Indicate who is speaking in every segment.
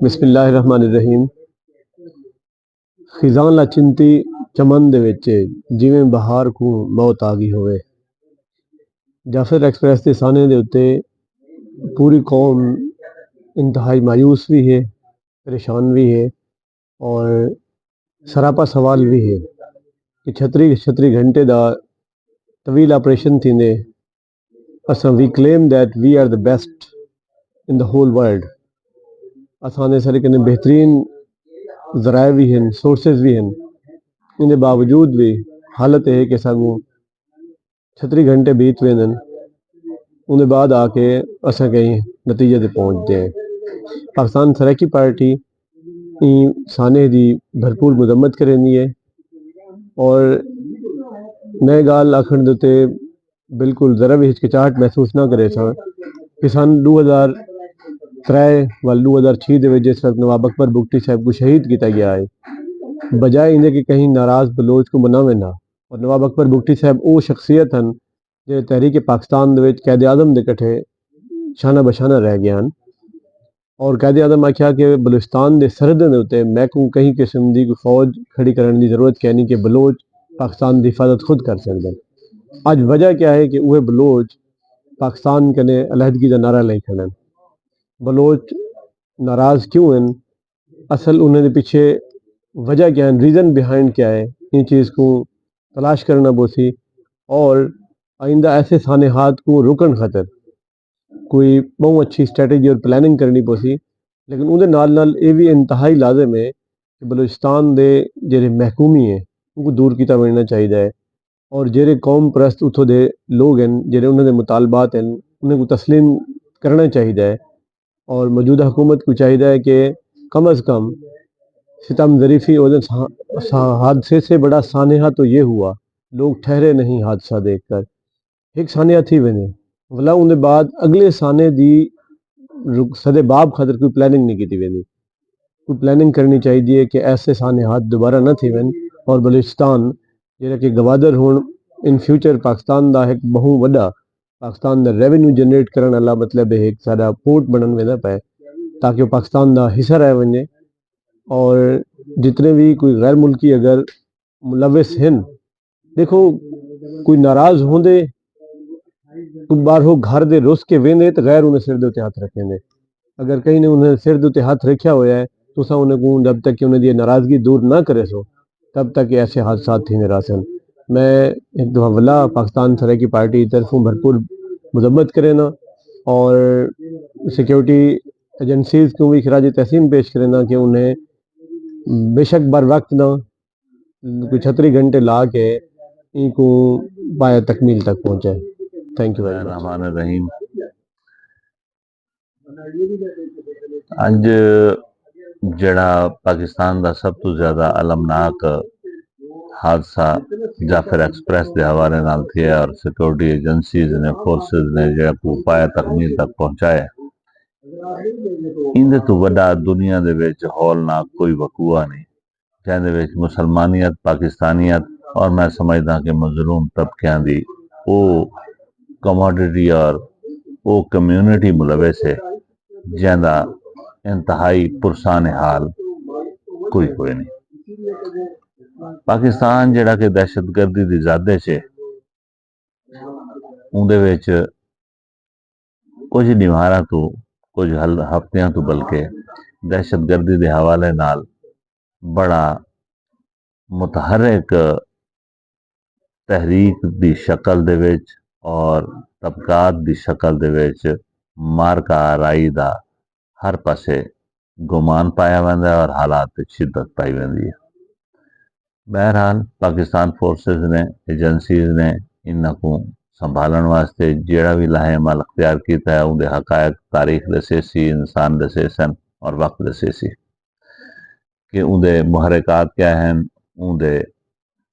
Speaker 1: بسم اللہ الرحمن الرحیم۔ خزاں لا چنتی چمن دے وچ جویں بہار کو موت آ گئی ہوئے۔ جعفر ایکسپریس دے سانے دے اتے پوری قوم انتہائی مایوس بھی ہے، پریشان بھی ہے اور سراپا سوال بھی ہے کہ چھتری گھنٹے دا طویل آپریشن تھیندے اساں وی claim that we are the best in the whole world. اساں دے سارے کنے بہترین ذرائع بھی ہیں، سورسز بھی ہیں، ان دے باوجود بھی حالت ہے کہ سانوں 36 گھنٹے بیت ویندن، ان دے بعد آ کے اساں کہیں نتیجے تے پہنچتے ہیں۔ پاکستان ترقی پارٹی این سانے دی بھرپور مذمت کرینی ہے اور میں گال آکھن دیتے بالکل ذرا بھی ہچکچاہٹ محسوس نہ کرے سا کہ سن 2003 وال 2006 دے وچ جس وقت نواب اکبر بگٹی صاحب کو شہید کیتا گیا ہے، بجائے اندے کہ کہیں ناراض بلوچ کو مناویں نہ، اور نواب اکبر بگٹی صاحب او شخصیت ہن جو تحریک پاکستان دے وچ قائد اعظم دے کٹھے شانہ بشانہ رہ گیا ہن، اور قائد اعظم آکھیا کہ بلوچستان دے سرحدیں دے اتے میں کو کہیں قسم دی کوئی فوج کھڑی کرنے دی ضرورت کیا نہیں کہ بلوچ پاکستان دی حفاظت خود کر سکدے۔ آج وجہ کیا ہے کہ وہ بلوچ پاکستان کنے علیحدگی دا نعرہ لے کھڑے ہیں۔ بلوچ ناراض کیوں ہیں؟ اصل انہیں دے پیچھے وجہ کیا ہے، ریزن بیہائنڈ کیا ہے، ان چیز کو تلاش کرنا بوسی اور آئندہ ایسے سانحات کو رکن خاطر کوئی بہت اچھی اسٹریٹجی اور پلاننگ کرنی پوسی۔ لیکن اندر نال یہ بھی انتہائی لازم ہے کہ بلوچستان دے جڑے محکومی ہیں ان کو دور کیتا بننا چاہیے ہے، اور جڑے قوم پرست اتھوں دے لوگ ہیں جڑے انہوں دے مطالبات ہیں انہیں کو تسلیم کرنا چاہیے ہے، اور موجودہ حکومت کو چاہیے ہے کہ کم از کم ستم ظریفی حادثے سے بڑا سانحہ تو یہ ہوا، لوگ ٹھہرے نہیں حادثہ دیکھ کر، ایک سانحہ تھی وینے ولا ان دے بعد اگلے سانے دی صدے باب خاطر کوئی پلاننگ نہیں کی ویندی، کوئی پلاننگ کرنی چاہیے کہ ایسے سانحات دوبارہ نہ تھی وین، اور بلوچستان جہاں کہ گوادر ہون ان فیوچر پاکستان دا ایک بہت وڈا پاکستان دا ریونیو جنریٹ کرنے والا مطلب ہے ایک سارا پورٹ بنن ویندہ پہ تاکہ وہ پاکستان دا حصہ رہ ونجے، اور جتنے بھی کوئی غیر ملکی اگر ملوث ہیں، دیکھو کوئی ناراض ہوں دے تو بارہو گھر دے رس کے ویندے تو غیر انہیں سر دے ہاتھ رکھیں دے، اگر کہیں نے انہیں سر دے ہاتھ رکھیا ہویا ہے تو سا انہیں کو جب تک کہ انہیں دی ناراضگی دور نہ کرے سو تب تک ایسے حادثات تھی نراسن۔ میں ایک دفعہ ولا پاکستان ترقی پارٹی طرفوں بھرپور مذمت کرے نا، اور سیکیورٹی ایجنسیز کو بھی خراج تحسین پیش کرے نا کہ انہیں بے شک بر وقت نہ کوئی 36 گھنٹے لا کے ان کو پایا تکمیل تک پہنچے۔ Thank you very much.
Speaker 2: الرحمن الرحیم۔ اج جڑا پاکستان دا سب تو زیادہ المناک حادثہ جعفر ایکسپریس دے حوالے نال تھیا اور سیکورٹی ایجنسیز نے فورسز نے جڑا کو پایا تکمیل تک پہنچایا، اندے تو وڈا دنیا دے وچ ہولناک کوئی وقوع نہیں جہاں دے وچ مسلمانیت، پاکستانیت اور میں سمجھدا کہ مظلوم طبقیاں دی او کموڈیٹی اور او کمیونٹی ملوث ہے جہاں دا انتہائی پرسان حال کوئی نہیں۔ پاکستان جڑا کہ دہشت گردی دی زادے سے اندے وچ کچھ دیواراں تو کچھ ہفتیاں تو بلکہ دہشت گردی دے حوالے نال بڑا متحرک تحریک دی شکل دے وچ اور طبقات دی شکل دے وچ مارکا رائی دا ہر پاسے گمان پایا ویندا ہے اور حالات شدت پائی ویندی ہے۔ بہرحال پاکستان فورسز نے، ایجنسیز نے انہاں کو سنبھالن واسطے جیڑا بھی لاہے عمل اختیار کیتا ہے اندے حقائق تاریخ دسے سی، انسان دسے سن اور وقت دسے سی کہ اندے محرکات کیا ہیں، اندے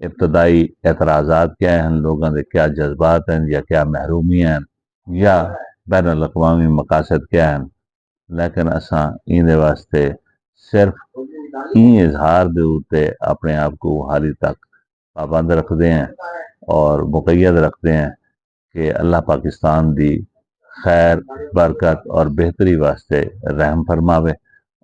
Speaker 2: ابتدائی اعتراضات کیا ہیں، لوگوں دے کیا جذبات ہیں یا کیا محرومیاں ہیں یا بین الاقوامی مقاصد کیا ہیں، لیکن اساں اندے واسطے صرف این اظہار دے اوتے اپنے آپ کو حالی تک پابند رکھتے ہیں اور مقید رکھتے ہیں کہ اللہ پاکستان دی خیر، برکت اور بہتری واسطے رحم فرماوے